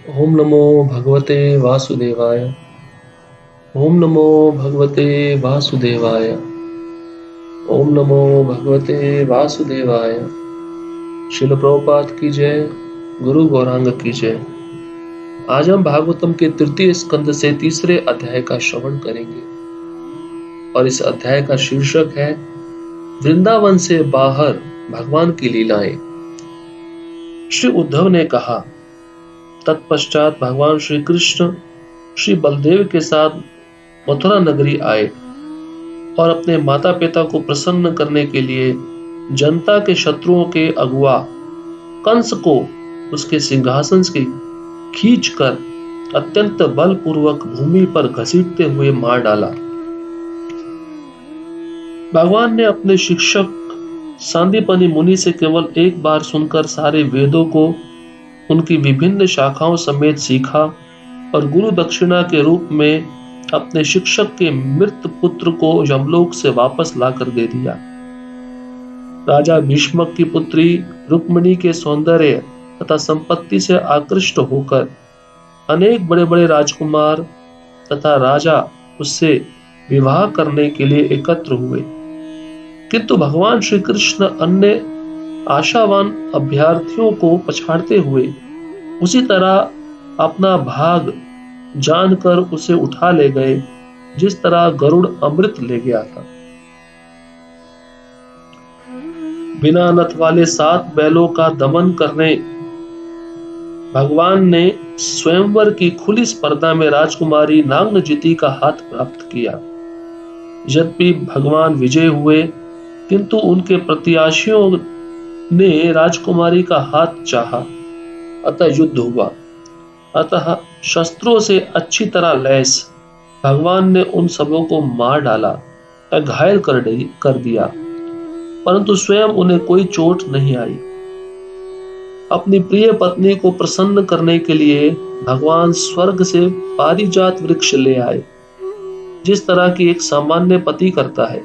ओम नमो भगवते वासुदेवाय। ओम नमो भगवते वासुदेवाय। ओम नमो भगवते वासुदेवाय। श्रील प्रभुपाद की जय। गुरु गौरांग की जय। आज हम भागवतम के तृतीय स्कंद से तीसरे अध्याय का श्रवण करेंगे और इस अध्याय का शीर्षक है वृंदावन से बाहर भगवान की लीलाएं। श्री उद्धव ने कहा, तत्पश्चात भगवान श्री कृष्ण श्री बलदेव के साथ मथुरा नगरी आए और अपने माता पिता को प्रसन्न करने के लिए जनता के शत्रुओं के अगुआ कंस को उसके सिंहासन से खींचकर अत्यंत बलपूर्वक भूमि पर घसीटते हुए मार डाला। भगवान ने अपने शिक्षक सांदीपनि मुनि से केवल एक बार सुनकर सारे वेदों को उनकी विभिन्न शाखाओं समेत सीखा और गुरु दक्षिणा के रूप में अपने शिक्षक के मृत पुत्र को यमलोक से वापस लाकर दे दिया। राजा भीष्मक की पुत्री रुक्मिणी के सौंदर्य तथा संपत्ति से आकृष्ट होकर अनेक बड़े बड़े राजकुमार तथा राजा उससे विवाह करने के लिए एकत्र हुए, किंतु भगवान श्री कृष्ण अन्य आशावान अभ्यर्थियों को पछाड़ते हुए उसी तरह अपना भाग जानकर उसे उठा ले गए जिस तरह गरुड़ अमृत ले गया था। बिना नथ वाले 7 बैलों का दमन करने भगवान ने स्वयंवर की खुली स्पर्धा में राजकुमारी नागनजिति का हाथ प्राप्त किया। यद्यपि भगवान विजय हुए, किंतु उनके प्रत्याशियों ने राजकुमारी का हाथ चाहा, अतः युद्ध हुआ। अतः शस्त्रों से अच्छी तरह लैस भगवान ने उन सबों को मार डाला या घायल कर दिया, परंतु स्वयं उन्हें कोई चोट नहीं आई। अपनी प्रिय पत्नी को प्रसन्न करने के लिए भगवान स्वर्ग से पारिजात वृक्ष ले आए, जिस तरह की एक सामान्य पति करता है,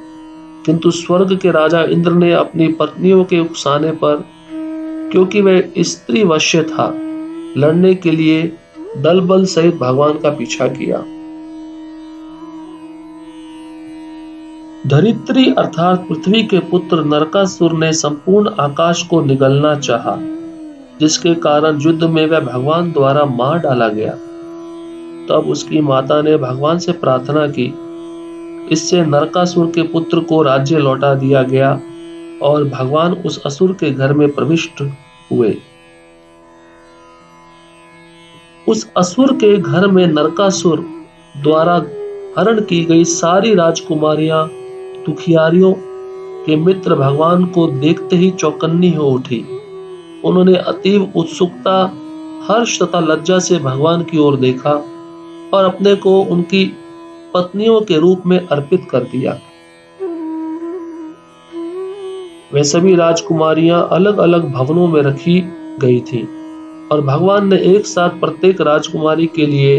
किंतु स्वर्ग के राजा इंद्र ने अपनी पत्नियों के उकसाने पर, क्योंकि वह स्त्री वश्य था, लड़ने के लिए दल बल सहित भगवान का पीछा किया। धरित्री अर्थात पृथ्वी के पुत्र नरकासुर ने संपूर्ण आकाश को निगलना चाहा, जिसके कारण युद्ध में वह भगवान द्वारा मार डाला गया। तब उसकी माता ने भगवान से प्रार्थना की, इससे नरकासुर के पुत्र को राज्य लौटा दिया गया और भगवान उस असुर के घर में प्रविष्ट हुए। उस असुर के घर में नरकासुर द्वारा हरण की गई सारी राजकुमारियां दुखियारियों के मित्र भगवान को देखते ही चौकन्नी हो उठी। उन्होंने अतीव उत्सुकता, हर्ष तथा लज्जा से भगवान की ओर देखा और अपने को उनकी पत्नियों के रूप में अर्पित कर दिया। वे सभी राजकुमारियां अलग अलग भवनों में रखी गई थीं और भगवान ने एक साथ प्रत्येक राजकुमारी के लिए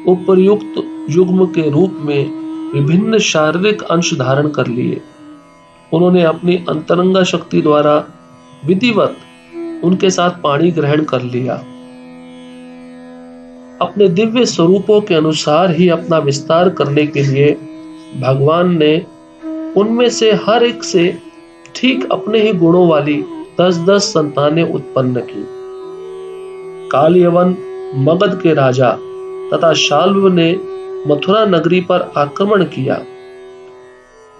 उपर्युक्त युग्म के रूप में विभिन्न शारीरिक अंश धारण कर लिए। उन्होंने अपनी अंतरंगा शक्ति द्वारा विधिवत उनके साथ पानी ग्रहण कर लिया। अपने दिव्य स्वरूपों के अनुसार ही अपना विस्तार करने के लिए भगवान ने उनमें से हर एक से ठीक अपने ही गुणों वाली 10-10 संतानें उत्पन्न की। कालयवन मगध के राजा तथा शाल्व ने मथुरा नगरी पर आक्रमण किया,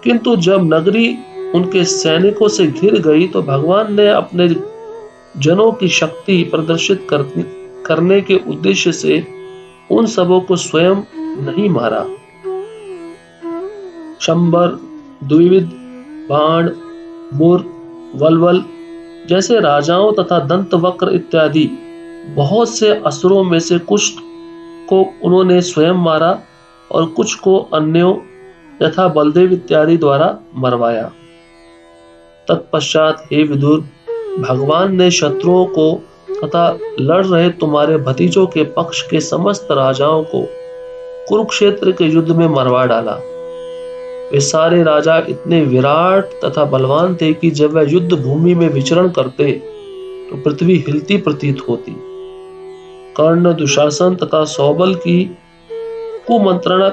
किंतु जब नगरी उनके सैनिकों से घिर गई तो भगवान ने अपने जनों की शक्ति प्रदर्शित करने के उद्देश्य से उन सबों को स्वयं नहीं मारा। शंबर, द्विविद, बाण, मुर, वलवल जैसे राजाओं तथा दंतवक्र इत्यादि बहुत से असुरों में से कुछ को उन्होंने स्वयं मारा और कुछ को अन्यों यथा बलदेव इत्यादि द्वारा मरवाया। तत्पश्चात हे विदुर, भगवान ने शत्रुओं को तथा लड़ रहे तुम्हारे भतीजों के पक्ष के समस्त राजाओं को कुरुक्षेत्र के युद्ध में मरवा डाला। वे सारे राजा इतने विराट तथा बलवान थे कि जब वह युद्ध भूमि में विचरण करते तो पृथ्वी हिलती प्रतीत होती। कर्ण, दुशासन तथा सौबल की कुमंत्रणा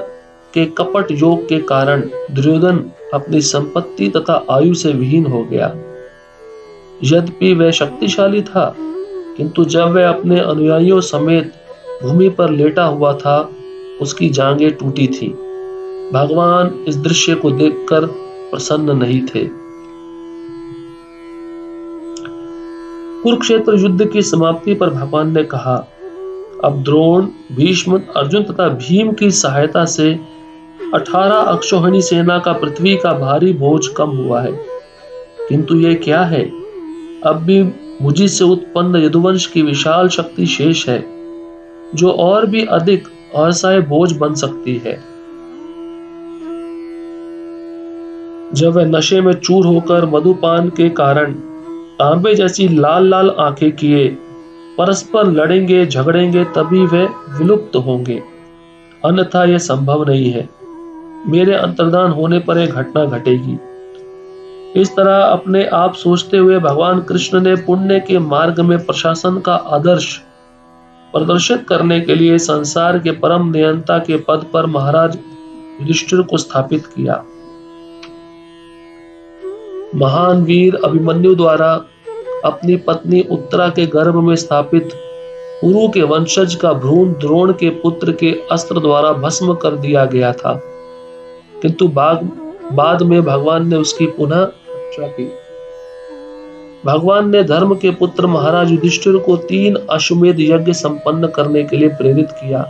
के कपट योग के कारण दुर्योधन अपनी संपत्ति तथा आयु से विहीन हो गया। यद्यपि वह शक्तिशाली था, किंतु जब वह अपने अनुयायियों समेत भूमि पर लेटा हुआ था, उसकी जांघें टूटी थी। भगवान इस दृश्य को देखकर प्रसन्न नहीं थे। कुरुक्षेत्र युद्ध की समाप्ति पर भगवान ने कहा, अब द्रोण, भीष्म, अर्जुन तथा भीम की सहायता से 18 अक्षौहिणी सेना का पृथ्वी का भारी बोझ कम हुआ है। किंतु ये क्या है? अब भी मुझी से उत्पन्न यदुवंश की विशाल शक्ति शेष है, जो और भी अधिक असहाय बोझ बन सकती है। जब वह नशे में चूर होकर मधुपान के कारण तांबे जैसी लाल लाल आंखें किए परस्पर लड़ेंगे झगड़ेंगे, तभी वे विलुप्त होंगे, अन्यथा यह संभव नहीं है। मेरे अंतर्धान होने पर यह घटना घटेगी। इस तरह अपने आप सोचते हुए भगवान कृष्ण ने पुण्य के मार्ग में प्रशासन का आदर्श प्रदर्शित करने के लिए संसार के परम नियंता के पद पर महाराज युधिष्ठिर को स्थापित किया। महान वीर अभिमन्यु द्वारा अपनी पत्नी उत्तरा के गर्भ में स्थापित कुरु के वंशज का भ्रूण द्रोण के पुत्र के अस्त्र द्वारा भस्म कर दिया गया था, किंतु बाद में भगवान ने उसकी पुनः रक्षा की। भगवान ने धर्म के पुत्र महाराज युधिष्ठिर को 3 अश्वमेध यज्ञ संपन्न करने के लिए प्रेरित किया,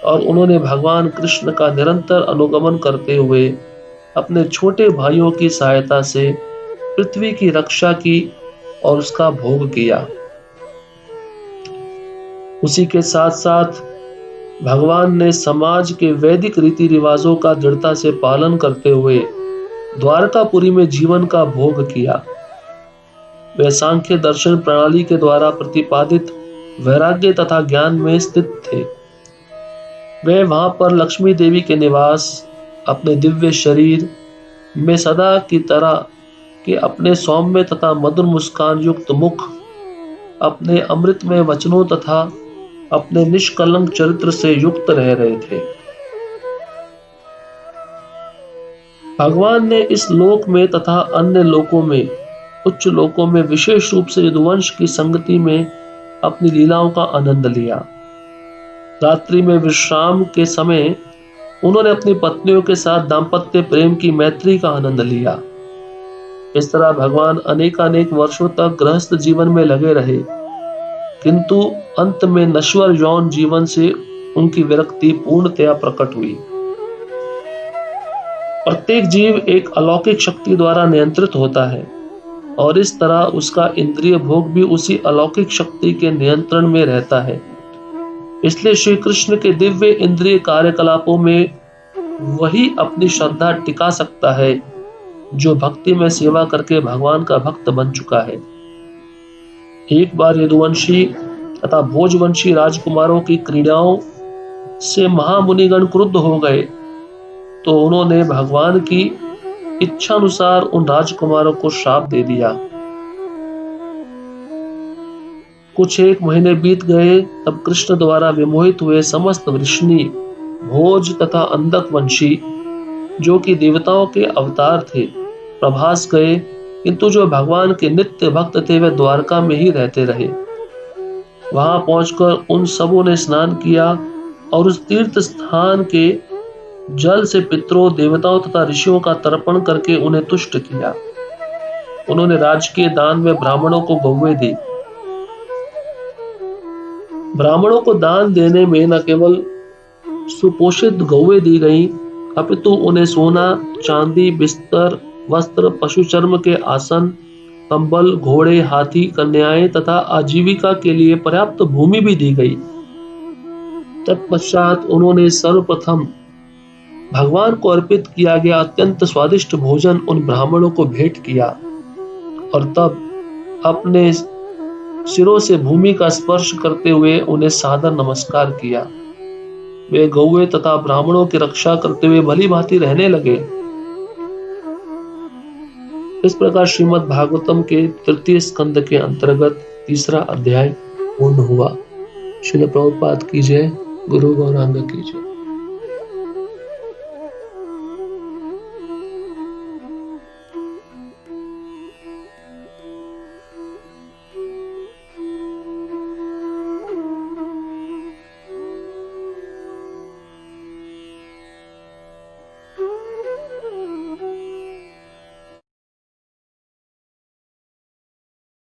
और उन्होंने भगवान कृष्ण का निरंतर अनुगमन करते हुए अपने छोटे भाइयों की सहायता से पृथ्वी की रक्षा की और उसका भोग किया। उसी के साथ साथ भगवान ने समाज के वैदिक रीति रिवाजों का दृढ़ता से पालन करते हुए द्वारकापुरी में जीवन का भोग किया। वे सांख्य दर्शन प्रणाली के द्वारा प्रतिपादित वैराग्य तथा ज्ञान में स्थित थे। वे वहां पर लक्ष्मी देवी के निवास, अपने दिव्य शरीर में सदा की तरह के अपने सौम्य तथा मधुर मुस्कान युक्त मुख, अपने अमृतमय वचनों तथा अपने निष्कलंक चरित्र से युक्त रह रहे थे। भगवान ने इस लोक में तथा अन्य लोकों में, उच्च लोकों में विशेष रूप से यदुवंश की संगति में अपनी लीलाओं का आनंद लिया। रात्रि में विश्राम के समय उन्होंने अपनी पत्नियों के साथ दाम्पत्य प्रेम की मैत्री का आनंद लिया। इस तरह भगवान अनेकानेक वर्षों तक गृहस्थ जीवन में लगे रहे, किंतु अंत में नश्वर यौन जीवन से उनकी विरक्ति पूर्णतया प्रकट हुई। प्रत्येक जीव एक अलौकिक शक्ति द्वारा नियंत्रित होता है, और इस तरह उसका इंद्रिय भोग भी उसी अलौकिक शक्ति के नियंत्रण में रहता है। इसलिए श्री कृष्ण के दिव्य इंद्रिय कार्यकलापों में वही अपनी श्रद्धा टिका सकता है जो भक्ति में सेवा करके भगवान का भक्त बन चुका है। एक बार यदुवंशी तथा भोजवंशी राजकुमारों की क्रीड़ाओं से महामुनिगण क्रुद्ध हो गए, तो उन्होंने भगवान की इच्छानुसार उन राजकुमारों को श्राप दे दिया। कुछ 1 महीने बीत गए, तब कृष्ण द्वारा विमोहित हुए समस्त वृष्णि, भोज तथा अंधक वंशी, जो कि देवताओं के अवतार थे, प्रभास गए, किंतु जो भगवान के नित्य भक्त थे वे द्वारका में ही रहते रहे। वहां पहुंचकर उन सबों ने स्नान किया और उस तीर्थ स्थान के जल से पितरों, देवताओं तथा ऋषियों का तर्पण करके उन्हें तुष्ट किया। उन्होंने राजकीय दान में ब्राह्मणों को गौवें दी। ब्राह्मणों को दान देने में न केवल सुपोषित गौवें दी गई, अपितु उन्हें सोना, चांदी, बिस्तर, वस्त्र, पशु चर्म के आसन, कंबल, घोड़े, हाथी, कन्याएं तथा आजीविका के लिए पर्याप्त भूमि भी दी गई। तत्पश्चात उन्होंने सर्वप्रथम भगवान को अर्पित किया गया अत्यंत स्वादिष्ट भोजन उन ब्राह्मणों को भेंट किया, और तब अपने सिरों से भूमि का स्पर्श करते हुए उन्हें सादर नमस्कार किया। वे गौवे तथा ब्राह्मणों की रक्षा करते हुए भली भांति रहने लगे। इस प्रकार श्रीमद् भागवतम के 3 स्कंद के अंतर्गत 3रा अध्याय पूर्ण हुआ। श्रील प्रभुपाद की जय। गुरु गौरांग की जय।